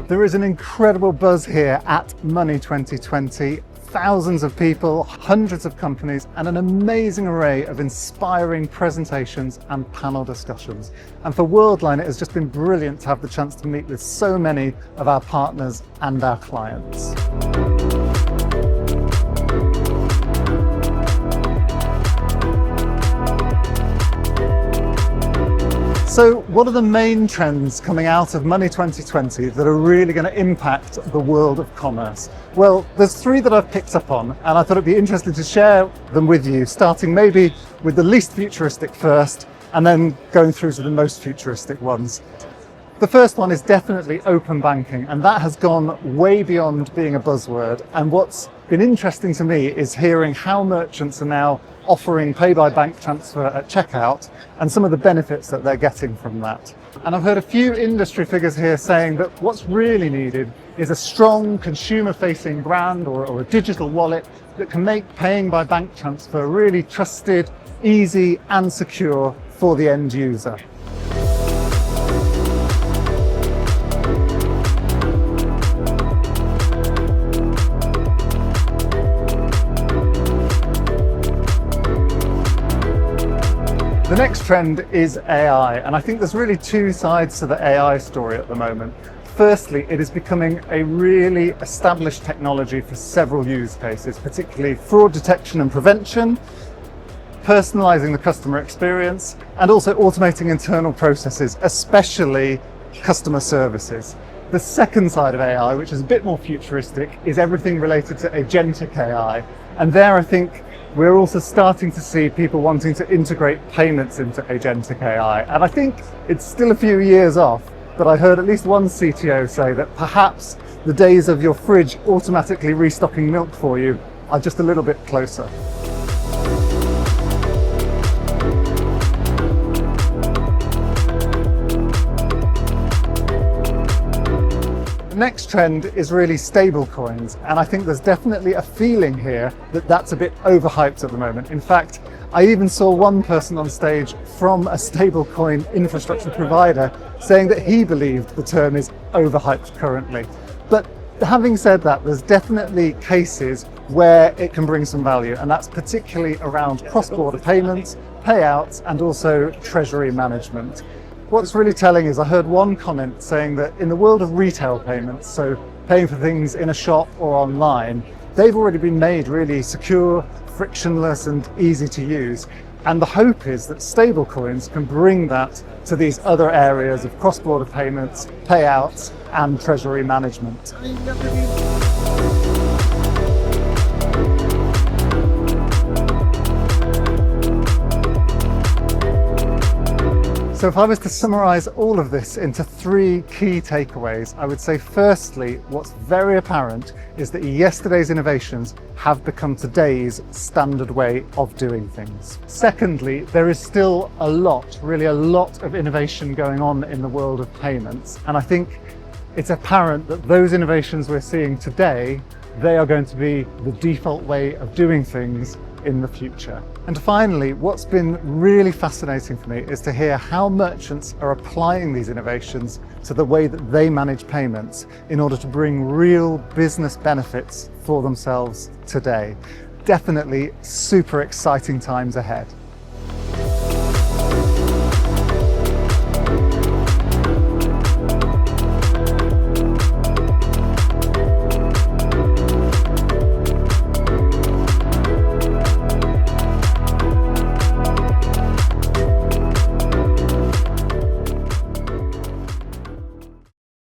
There is an incredible buzz here at Money 2020. Thousands of people, hundreds of companies, and an amazing array of inspiring presentations and panel discussions. And for Worldline, it has just been brilliant to have the chance to meet with so many of our partners and our clients. So what are the main trends coming out of Money 2020 that are really going to impact the world of commerce? Well, there's three that I've picked up on, and I thought it'd be interesting to share them with you, starting maybe with the least futuristic first, and then going through to the most futuristic ones. The first one is definitely open banking, and that has gone way beyond being a buzzword. And what's been interesting to me is hearing how merchants are now offering pay by bank transfer at checkout and some of the benefits that they're getting from that. And I've heard a few industry figures here saying that what's really needed is a strong consumer-facing brand or a digital wallet that can make paying by bank transfer really trusted, easy and secure for the end user. The next trend is AI, and I think there's really two sides to the AI story at the moment. Firstly, it is becoming a really established technology for several use cases, particularly fraud detection and prevention, personalizing the customer experience, and also automating internal processes, especially customer services. The second side of AI, which is a bit more futuristic, is everything related to agentic AI. And there I think we're also starting to see people wanting to integrate payments into agentic AI. And I think it's still a few years off, but I heard at least one CTO say that perhaps the days of your fridge automatically restocking milk for you are just a little bit closer. The next trend is really stablecoins, and I think there's definitely a feeling here that that's a bit overhyped at the moment. In fact, I even saw one person on stage from a stablecoin infrastructure provider saying that he believed the term is overhyped currently. But having said that, there's definitely cases where it can bring some value, and that's particularly around cross-border payments, payouts, and also treasury management. What's really telling is I heard one comment saying that in the world of retail payments, so paying for things in a shop or online, they've already been made really secure, frictionless and easy to use. And the hope is that stablecoins can bring that to these other areas of cross-border payments, payouts and treasury management. So if I was to summarize all of this into three key takeaways, I would say firstly, what's very apparent is that yesterday's innovations have become today's standard way of doing things. Secondly, there is still really a lot of innovation going on in the world of payments. And I think it's apparent that those innovations we're seeing today, they are going to be the default way of doing things in the future. And finally, what's been really fascinating for me is to hear how merchants are applying these innovations to the way that they manage payments in order to bring real business benefits for themselves today. Definitely super exciting times ahead.